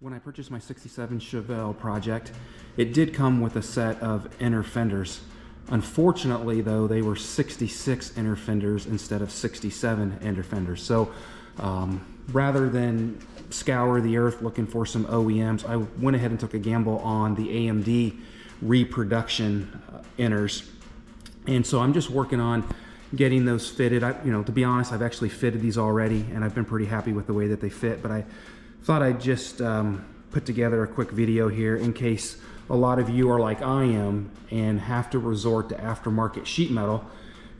When I purchased my 67 Chevelle project, it did come with a set of inner fenders. Unfortunately though, they were 66 inner fenders instead of 67 inner fenders. So rather than scour the earth looking for some OEMs, I went ahead and took a gamble on the AMD reproduction inners. And so I'm just working on getting those fitted. To be honest, I've actually fitted these already and I've been pretty happy with the way that they fit, but I thought I'd just put together a quick video here in case a lot of you are like I am and have to resort to aftermarket sheet metal.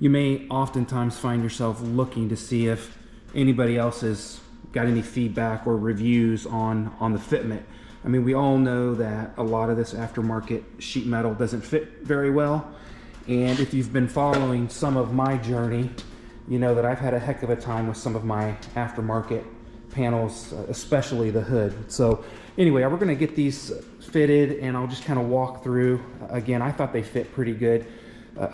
You may oftentimes find yourself looking to see if anybody else has got any feedback or reviews on the fitment. I mean, we all know that a lot of this aftermarket sheet metal doesn't fit very well. And if you've been following some of my journey, you know that I've had a heck of a time with some of my aftermarket panels, especially the hood. So anyway, we're gonna get these fitted and I'll just kind of walk through. Again, I thought they fit pretty good.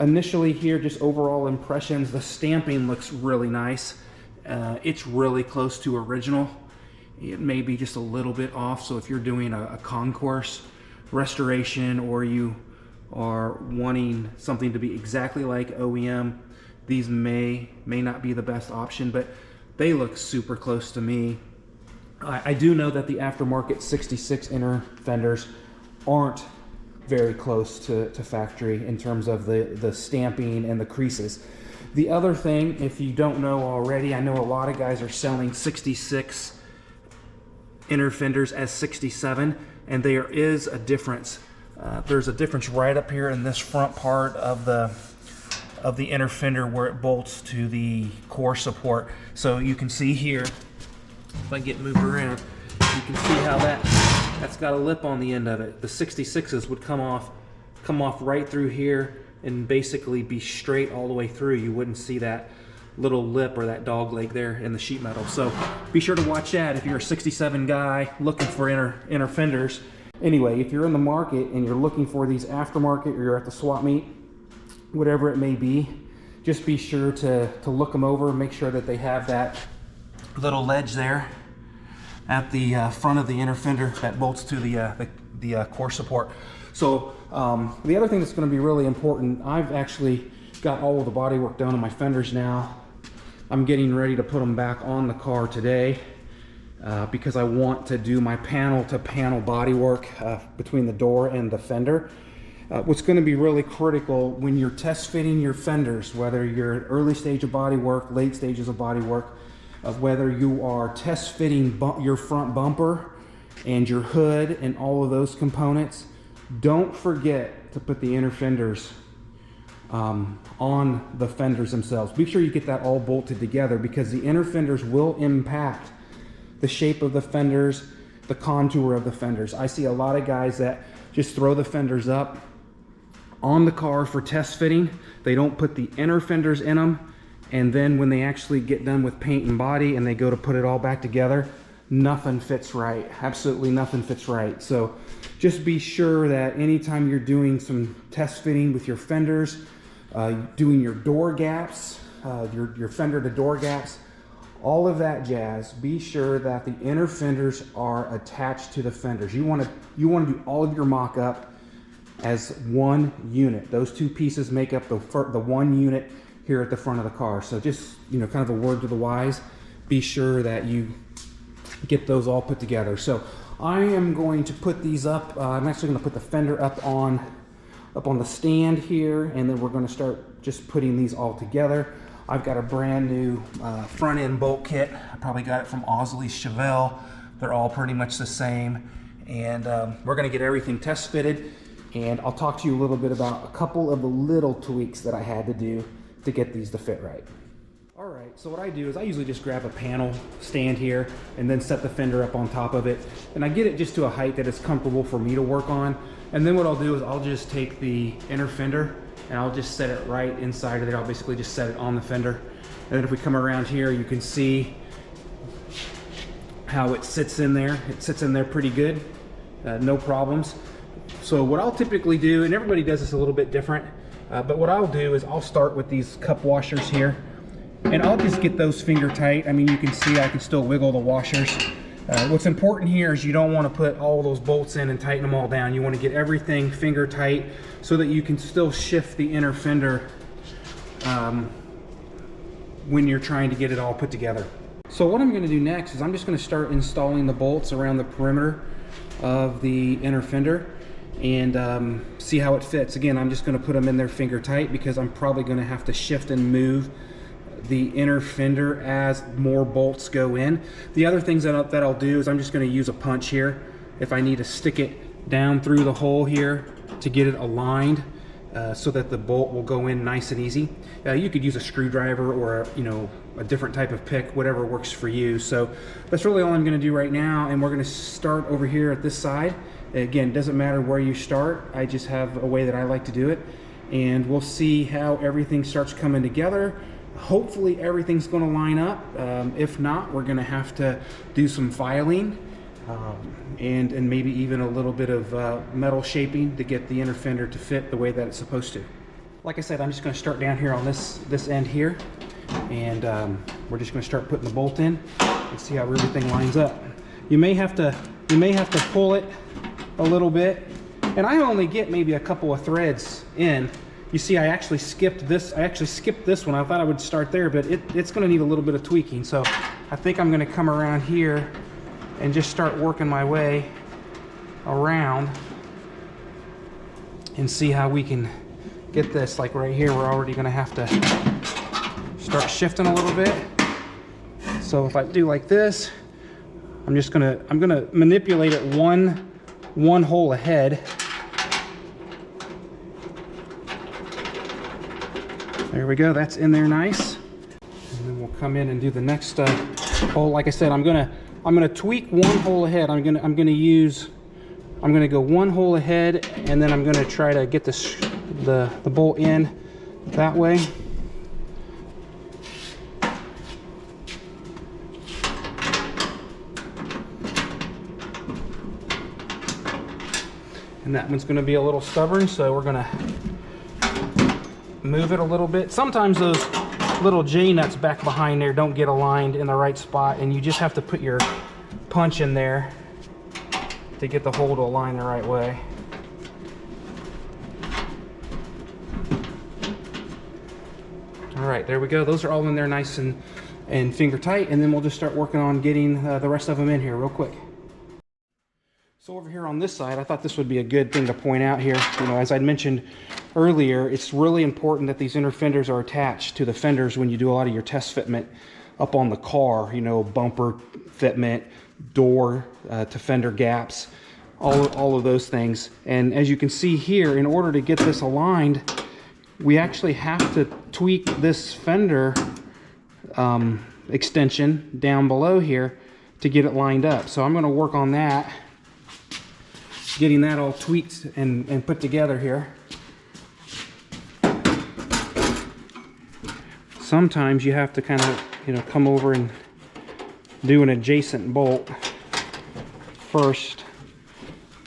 Initially here, just overall impressions, the stamping looks really nice. It's really close to original. It may be just a little bit off, so if you're doing a concourse restoration or you are wanting something to be exactly like OEM, these may not be the best option, but they look super close to me. I do know that the aftermarket 66 inner fenders aren't very close to factory in terms of the stamping and the creases. The other thing, if you don't know already, I know a lot of guys are selling 66 inner fenders as 67, and there is a difference. There's a difference right up here in this front part of the inner fender where it bolts to the core support. So you can see here, if I get moved around, you can see how that's got a lip on the end of it. The 66s would come off right through here and basically be straight all the way through. You wouldn't see that little lip or that dog leg there in the sheet metal. So be sure to watch that if you're a 67 guy looking for inner fenders. Anyway, if you're in the market and you're looking for these aftermarket, or you're at the swap meet, whatever it may be, just be sure to look them over, make sure that they have that little ledge there at the front of the inner fender that bolts to the core support. So the other thing that's going to be really important, I've actually got all of the body work done on my fenders now. I'm getting ready to put them back on the car today because I want to do my panel to panel body work between the door and the fender. What's going to be really critical when you're test fitting your fenders, whether you're at early stage of body work, late stages of body work, whether you are test fitting your front bumper and your hood and all of those components, don't forget to put the inner fenders on the fenders themselves. Be sure you get that all bolted together because the inner fenders will impact the shape of the fenders, the contour of the fenders. I see a lot of guys that just throw the fenders up on the car for test fitting. They don't put the inner fenders in them, and then when they actually get done with paint and body and they go to put it all back together, nothing fits right. Absolutely nothing fits right. So just be sure that anytime you're doing some test fitting with your fenders, doing your door gaps, your fender to door gaps, all of that jazz, be sure that the inner fenders are attached to the fenders. You want to do all of your mock-up as one unit. Those two pieces make up the one unit here at the front of the car. So just, kind of a word to the wise, be sure that you get those all put together. So I am going to put these up. I'm actually going to put the fender up on the stand here, and then we're going to start just putting these all together. I've got a brand new front end bolt kit. I probably got it from Osley's Chevelle. They're all pretty much the same. And we're going to get everything test fitted. And I'll talk to you a little bit about a couple of the little tweaks that I had to do to get these to fit right. All right, so what I do is I usually just grab a panel stand here and then set the fender up on top of it. And I get it just to a height that is comfortable for me to work on. And then what I'll do is I'll just take the inner fender and I'll just set it right inside of there. I'll basically just set it on the fender. And then if we come around here, you can see how it sits in there. It sits in there pretty good, no problems. So what I'll typically do, and everybody does this a little bit different, but what I'll do is I'll start with these cup washers here, and I'll just get those finger tight. I mean, you can see I can still wiggle the washers What's important here is you don't want to put all those bolts in and tighten them all down. You want to get everything finger tight so that you can still shift the inner fender when you're trying to get it all put together. So what I'm going to do next is I'm just going to start installing the bolts around the perimeter of the inner fender and see how it fits. Again, I'm just going to put them in there finger tight because I'm probably going to have to shift and move the inner fender as more bolts go in. The other things that I'll do is I'm just going to use a punch here if I need to stick it down through the hole here to get it aligned so that the bolt will go in nice and easy. You could use a screwdriver or a different type of pick, whatever works for you. So that's really all I'm going to do right now, and we're going to start over here at this side. Again, it doesn't matter where you start, I just have a way that I like to do it, and we'll see how everything starts coming together. Hopefully everything's going to line up. If not, we're going to have to do some filing and maybe even a little bit of metal shaping to get the inner fender to fit the way that it's supposed to. Like I said, I'm just going to start down here on this end here, and we're just going to start putting the bolt in and see how everything lines up. You may have to pull it a little bit, and I only get maybe a couple of threads in. You see, I actually skipped this. I actually skipped this one. I thought I would start there, but it's going to need a little bit of tweaking. So I think I'm going to come around here and just start working my way around and see how we can get this. Like right here, we're already going to have to start shifting a little bit. So if I do like this, I'm going to manipulate it one hole ahead. There we go, that's in there nice. And then we'll come in and do the next hole. Like I said, I'm gonna tweak one hole ahead. I'm gonna go one hole ahead, and then I'm gonna try to get the bolt in that way. And that one's gonna be a little stubborn, so we're gonna move it a little bit. Sometimes those little J-nuts back behind there don't get aligned in the right spot, and you just have to put your punch in there to get the hole to align the right way. All right, there we go. Those are all in there nice and finger tight, and then we'll just start working on getting the rest of them in here real quick. So over here on this side, I thought this would be a good thing to point out here. As I'd mentioned earlier, it's really important that these inner fenders are attached to the fenders when you do a lot of your test fitment up on the car, bumper fitment, door to fender gaps, all of those things. And as you can see here, in order to get this aligned, we actually have to tweak this fender extension down below here to get it lined up. So I'm going to work on that, getting that all tweaked and put together here. Sometimes you have to kind of, come over and do an adjacent bolt first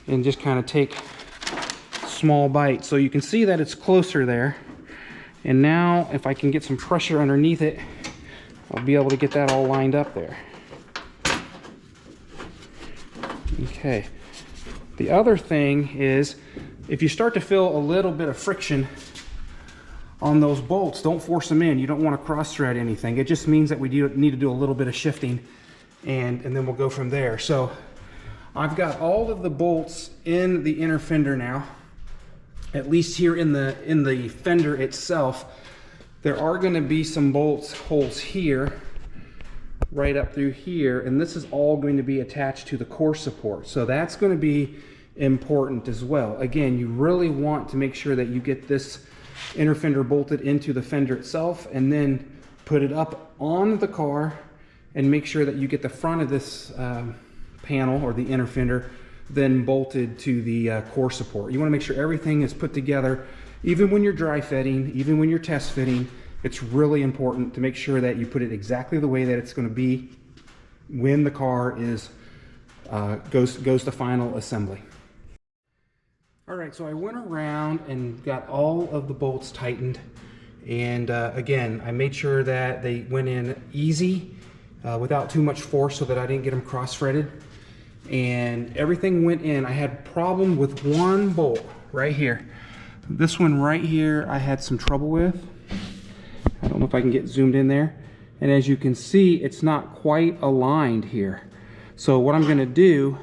and just kind of take small bites. So you can see that it's closer there. And now if I can get some pressure underneath it, I'll be able to get that all lined up there. Okay. The other thing is, if you start to feel a little bit of friction on those bolts, don't force them in. You don't want to cross thread anything. It just means that we need to do a little bit of shifting, and then we'll go from there. So I've got all of the bolts in the inner fender now, at least here in the fender itself. There are going to be some holes here, right up through here, and this is all going to be attached to the core support. So that's going to be important as well. Again, you really want to make sure that you get this inner fender bolted into the fender itself, and then put it up on the car, and make sure that you get the front of this panel or the inner fender then bolted to the core support. You want to make sure everything is put together. Even when you're dry fitting, even when you're test fitting, it's really important to make sure that you put it exactly the way that it's going to be when the car is goes to final assembly. All right, so I went around and got all of the bolts tightened, and again, I made sure that they went in easy. without too much force so that I didn't get them cross-threaded. And everything went in. I had problem with one bolt right here. This one right here I had some trouble with. I don't know if I can get zoomed in there. And as you can see, it's not quite aligned here. So what I'm gonna do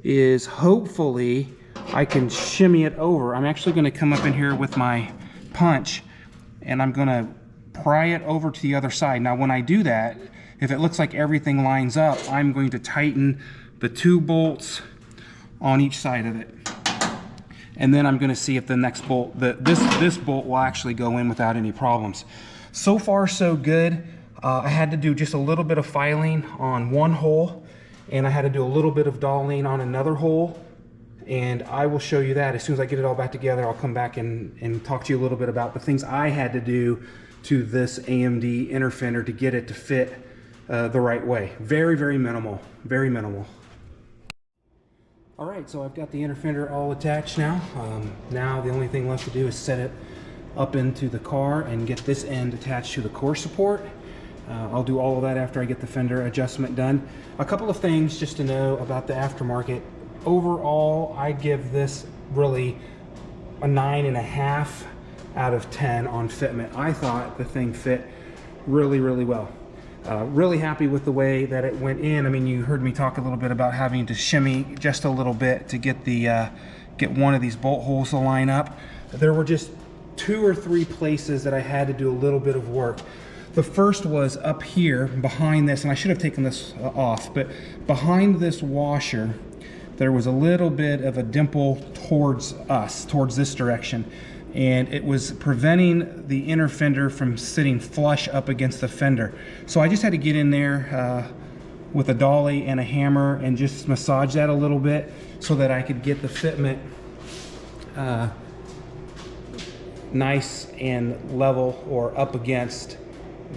is hopefully I can shimmy it over. I'm actually gonna come up in here with my punch and I'm gonna pry it over to the other side. Now when I do that, if it looks like everything lines up, I'm going to tighten the 2 bolts on each side of it. And then I'm gonna see if the next bolt, this bolt will actually go in without any problems. So far so good. I had to do just a little bit of filing on one hole, and I had to do a little bit of dollying on another hole, and I will show you that as soon as I get it all back together. I'll come back and talk to you a little bit about the things I had to do to this AMD inner fender to get it to fit the right way. Very, very minimal, very minimal. All right, so I've got the inner fender all attached now. Now the only thing left to do is set it up into the car and get this end attached to the core support. I'll do all of that after I get the fender adjustment done. A couple of things just to know about the aftermarket. Overall, I give this really a 9.5 out of 10 on fitment. I thought the thing fit really, really well. Really happy with the way that it went in. I mean, you heard me talk a little bit about having to shimmy just a little bit to get the get one of these bolt holes to line up. There were just 2 or 3 places that I had to do a little bit of work. The first was up here behind this, and I should have taken this off, but behind this washer, there was a little bit of a dimple towards us, towards this direction, and it was preventing the inner fender from sitting flush up against the fender. So I just had to get in there with a dolly and a hammer and just massage that a little bit so that I could get the fitment nice and level or up against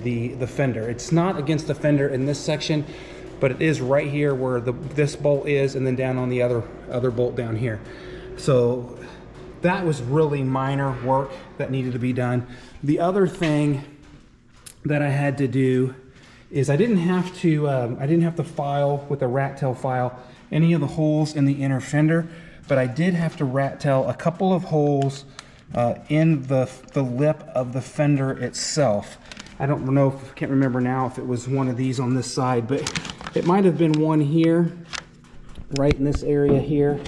the fender. It's not against the fender in this section, but it is right here where this bolt is, and then down on the other bolt down here. So that was really minor work that needed to be done. The other thing that I had to do is I didn't have to file with a rat tail file any of the holes in the inner fender, but I did have to rat tail a couple of holes in the lip of the fender itself. I don't know, can't remember now if it was one of these on this side, but it might have been one here, right in this area here.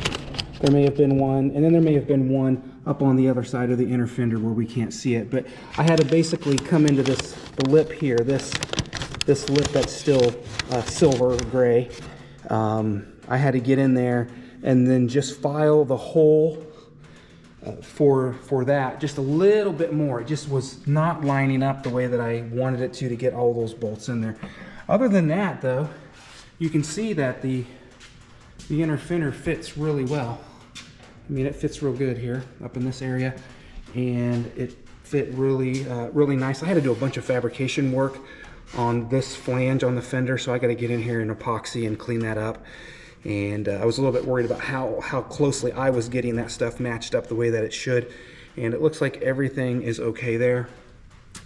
There may have been one, and then there may have been one up on the other side of the inner fender where we can't see it. But I had to basically come into the lip here, this lip that's still silver gray. I had to get in there and then just file the hole for that just a little bit more. It just was not lining up the way that I wanted it to get all those bolts in there. Other than that though, you can see that the inner fender fits really well. I mean, it fits real good here up in this area, and it fit really really nice. I had to do a bunch of fabrication work on this flange on the fender, so I got to get in here in epoxy and clean that up. And I was a little bit worried about how closely I was getting that stuff matched up the way that it should. And it looks like everything is okay there.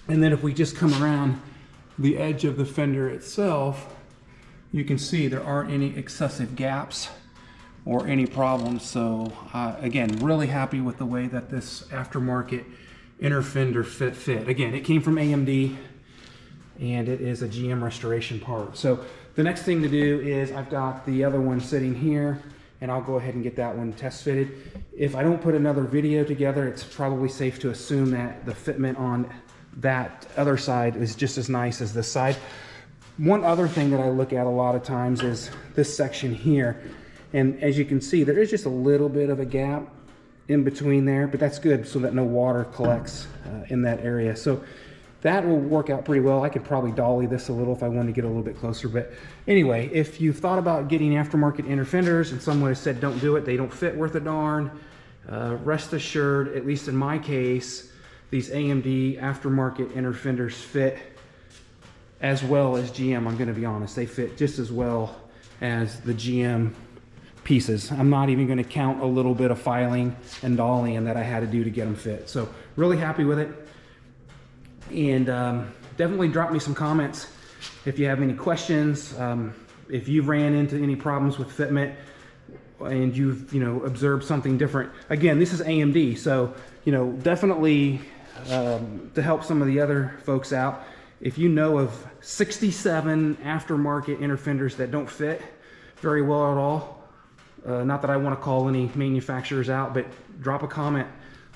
And then if we just come around the edge of the fender itself, you can see there aren't any excessive gaps or any problems. So again, really happy with the way that this aftermarket inner fender fit. Again, it came from AMD, and it is a GM restoration part. So the next thing to do is I've got the other one sitting here, and I'll go ahead and get that one test fitted. If I don't put another video together, it's probably safe to assume that the fitment on that other side is just as nice as this side. One other thing that I look at a lot of times is this section here. And as you can see, there is just a little bit of a gap in between there, but that's good so that no water collects in that area. So that will work out pretty well. I could probably dolly this a little if I wanted to get a little bit closer. But anyway, if you've thought about getting aftermarket inner fenders and someone has said don't do it, they don't fit worth a darn, rest assured, at least in my case, these AMD aftermarket inner fenders fit as well as GM. I'm going to be honest, they fit just as well as the GM pieces. I'm not even going to count a little bit of filing and dollying that I had to do to get them fit. So really happy with it. And definitely drop me some comments if you have any questions, if you've ran into any problems with fitment and you've, observed something different. Again, this is AMD, so, definitely to help some of the other folks out, if you know of 67 aftermarket inner fenders that don't fit very well at all, not that I want to call any manufacturers out, but drop a comment.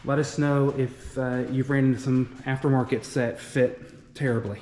Let us know if you've ran into some aftermarkets that fit terribly.